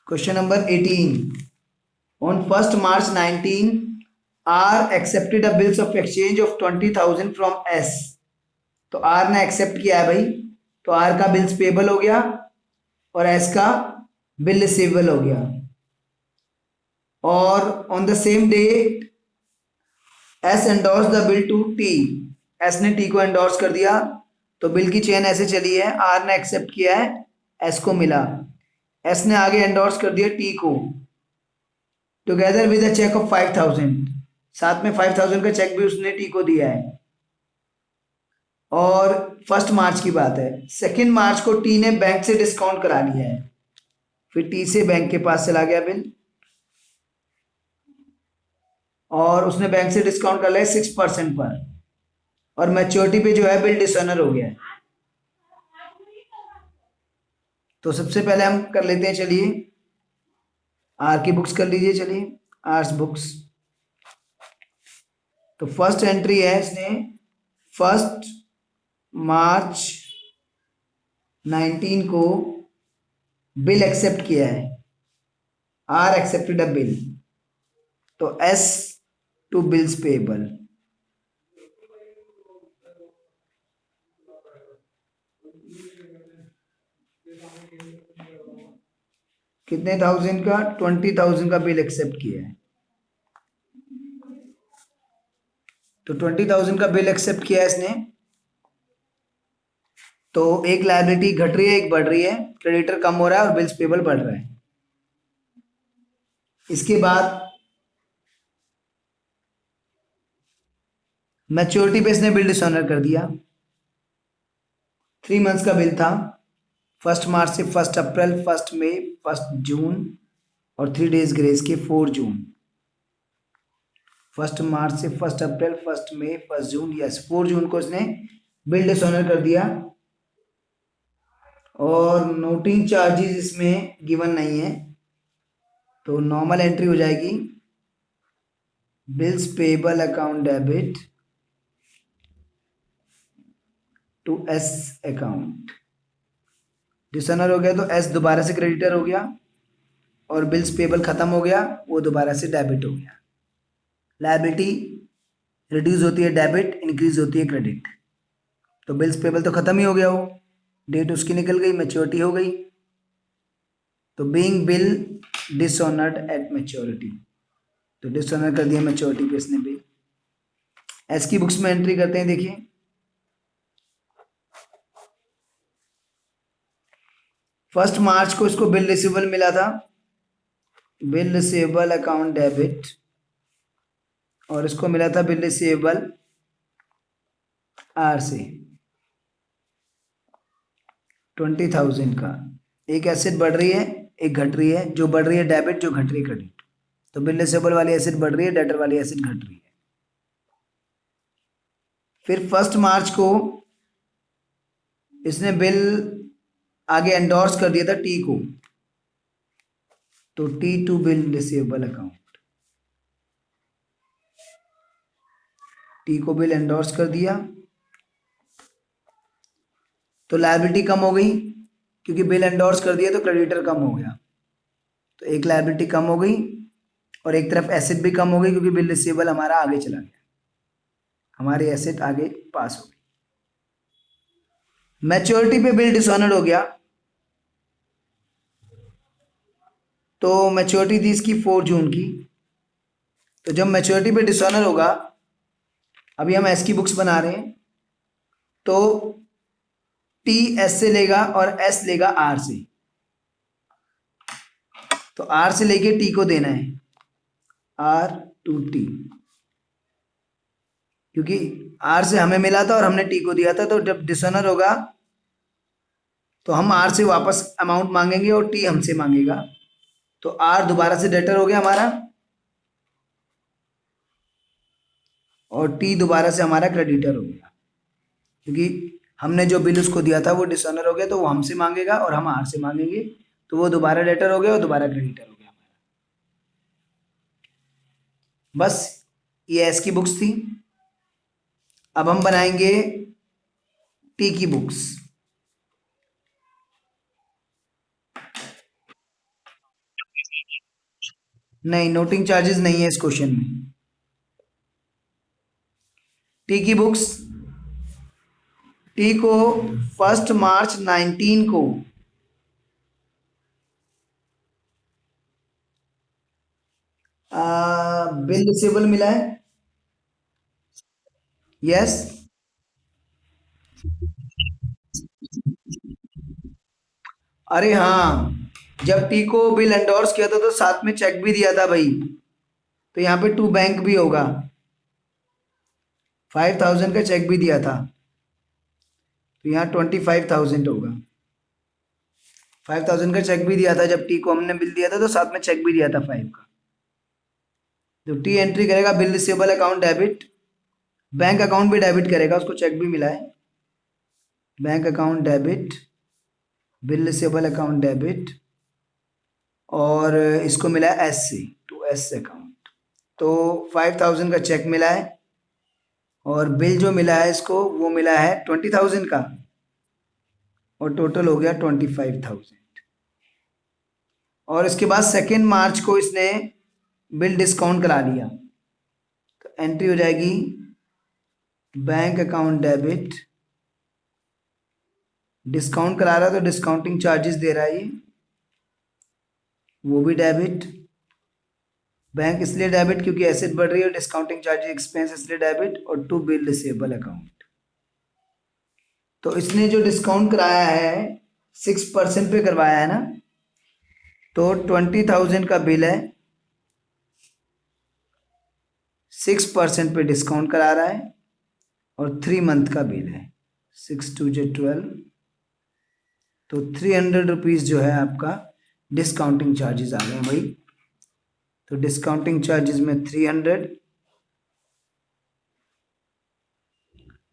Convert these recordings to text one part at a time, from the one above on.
Question number 18. On 1st March 19, R accepted a bills of exchange of 20,000 from S. तो R ने accept किया है भाई, तो R का बिल्स पेबल हो गया और S का बिल रिसीवेबल हो गया. और on the same day S endorse the bill to T. S ने T को एंडोर्स कर दिया, तो बिल की चेन ऐसे चली है. R ने एक्सेप्ट किया है, S को मिला, S ने आगे एंडोर्स कर दिया T को, together with a cheque of 5,000. साथ में 5,000 का चेक भी उसने टी को दिया है. और 1 मार्च की बात है. 2 मार्च को टी ने बैंक से डिस्काउंट करा लिया है, फिर टी से बैंक के पास चला गया बिल, और उसने बैंक से डिस्काउंट कर लिया 6% पर, और मैच्योरिटी पे जो है बिल डिसऑनर हो गया है. तो सबसे पहले हम कर लेते हैं, चलिए आर की बुक्स कर लीजिए. चलिए आर्स बुक्स. तो फर्स्ट एंट्री है इसने 1 मार्च 19 को बिल एक्सेप्ट किया है. आर एक्सेप्टेड अ बिल, तो एस टू बिल्स पेबल. कितने थाउजेंड का? 20,000 का बिल एक्सेप्ट किया है. तो 20,000 का बिल एक्सेप्ट किया है इसने, तो एक लायबिलिटी घट रही है, एक बढ़ रही है. क्रेडिटर कम हो रहा है और बिल्स पेबल बढ़ रहा है. इसके बाद मैच्योरिटी पे इसने बिल डिसऑनर कर दिया. 3 मंथ्स का बिल था, 1 मार्च से 1 अप्रैल, 1 मई, 1 जून और 3 डेज ग्रेस के 4 जून. 1 मार्च से 1 अप्रैल, 1 मई, 1 जून, यस 4 जून को इसने बिल डिसऑनर कर दिया. और नोटिंग चार्जेस इसमें गिवन नहीं है, तो नॉर्मल एंट्री हो जाएगी bills payable account debit to S account. Dishonour हो गया तो एस दोबारा से क्रेडिटर हो गया, और बिल्स पेबल खत्म हो गया, वो दोबारा से डेबिट हो गया. लायबिलिटी रिड्यूस होती है डेबिट, इंक्रीज होती है क्रेडिट. तो बिल्स पेबल तो खत्म ही हो गया, वो डेट उसकी निकल गई, मैच्योरिटी हो गई. तो being bill dishonoured at maturity, तो डिसऑनर कर दिया मैच्योरिटी पे इसने बिल. एस की बुक्स में एंट्री करते हैं, देखिए 1 मार्च को इसको बिल रिसीवेबल मिला था, बिल रिसीवेबल अकाउंट डेबिट, और इसको मिला था बिल रिसीवेबल आर से 20,000 का. एक एसेट बढ़ रही है, एक घट रही है. जो बढ़ रही है डेबिट, जो घट रही है क्रेडिट. तो बिल रिसीवेबल वाली एसेट बढ़ रही है, डेटर वाली एसेट घट रही है. फिर 1 मार्च को इसने बिल आगे एंडोर्स कर दिया था टी को, तो T to bill receivable account. T को बिल एंडोर्स कर दिया, तो लायबिलिटी कम हो गई, क्योंकि बिल एंडोर्स कर दिया तो क्रेडिटर कम हो गया. तो एक लायबिलिटी कम हो गई, और एक तरफ एसेट भी कम हो गई, क्योंकि बिल रिसीवेबल हमारा आगे चला गया, हमारी एसेट आगे पास हो गई. मैच्योरिटी पे बिल डिसऑनर्ड हो गया, तो मैच्योरिटी थी इसकी 4 जून की. तो जब मैच्योरिटी पे डिसऑनर होगा, अभी हम एस की बुक्स बना रहे हैं, तो टी एस से लेगा और एस लेगा आर से. तो आर से लेके टी को देना है, आर टू टी, क्योंकि आर से हमें मिला था और हमने टी को दिया था. तो जब डिसऑनर होगा तो हम आर से वापस अमाउंट मांगेंगे और टी हमसे मांगेगा. तो आर दोबारा से डेटर हो गया हमारा, और टी दोबारा से हमारा क्रेडिटर हो गया, क्योंकि हमने जो बिल उसको दिया था वो डिसऑनर हो गया, तो वो हमसे मांगेगा और हम आर से मांगेंगे. तो वो दोबारा डेटर हो गया और दोबारा क्रेडिटर हो गया हमारा. बस ये एस की बुक्स थी. अब हम बनाएंगे टी की बुक्स. नहीं, नोटिंग चार्जेस नहीं है इस क्वेश्चन में। टी की बुक्स, टी को 1 मार्च 19 को बिल रिसीवेबल मिला है। यस। अरे हाँ, जब टी को बिल एंडोर्स किया था तो साथ में चेक भी दिया था भाई, तो यहाँ पे टू बैंक भी होगा। 5,000 का चेक भी दिया था, तो यहाँ 25,000 होगा। 5,000 का चेक भी दिया था जब टी को हमने बिल दिया था, तो साथ में चेक भी दिया था 5 का। तो टी एंट्री करेगा bill receivable account debit, bank account भी डेबिट करेगा, उसको चेक भी मिला है। Bank account debit, bill receivable account debit, और इसको मिला है S C to S account. तो 5,000 का चेक मिला है, और बिल जो मिला है इसको वो मिला है 20,000 का, और टोटल हो गया 25,000। और इसके बाद 2 मार्च को इसने बिल डिस्काउंट करा लिया, तो एंट्री हो जाएगी बैंक अकाउंट डेबिट, डिस्काउंट करा रहा है तो डिस्काउंटिंग चार्जेस दे रहा है ये, वो भी डेबिट। बैंक इसलिए डेबिट क्योंकि एसेट बढ़ रही है, और डिस्काउंटिंग चार्जेस एक्सपेंस इसलिए डेबिट, और टू बिल रिसीवेबल अकाउंट। तो इसने जो डिस्काउंट कराया है 6% पे करवाया है ना, तो 20,000 का बिल है, 6% पे डिस्काउंट करा रहा है, और 3 मंथ का बिल है, 6 2 12, तो 300 रुपीज़ जो है आपका डिस्काउंटिंग चार्जेस आ गए भाई। तो डिस्काउंटिंग चार्जेस में 300,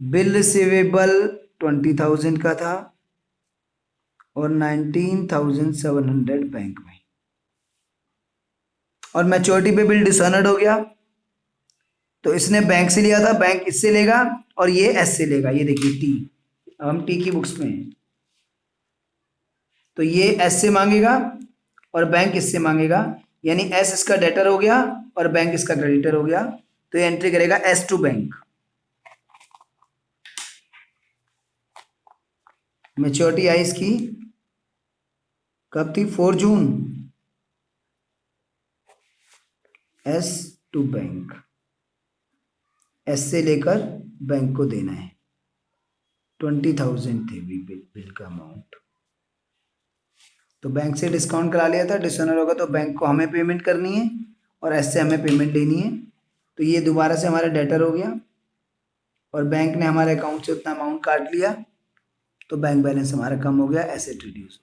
बिल रिसीवेबल 20,000 का था, और 19,700 बैंक में। और मैच्योरिटी पे बिल डिसऑनर्ड हो गया, तो इसने बैंक से लिया था, बैंक इससे लेगा, और ये एस से लेगा। ये देखिए टी, अब हम टी की बुक्स में हैं, तो ये एस से मांगेगा और बैंक इससे मांगेगा, यानी एस इसका डेटर हो गया और बैंक इसका क्रेडिटर हो गया। तो ये एंट्री करेगा एस टू बैंक। मैच्योरिटी आई इसकी कब थी? 4 जून। एस टू बैंक, एस से लेकर बैंक को देना है। 20,000 थे बिल का अमाउंट, तो बैंक से डिस्काउंट करा लिया था, डिसऑनर होगा तो बैंक को हमें पेमेंट करनी है, और एस से हमें पेमेंट लेनी है। तो ये दोबारा से हमारा डेटर हो गया, और बैंक ने हमारे अकाउंट से उतना अमाउंट काट लिया, तो बैंक बैलेंस हमारा कम हो गया, एसेट रिड्यूस।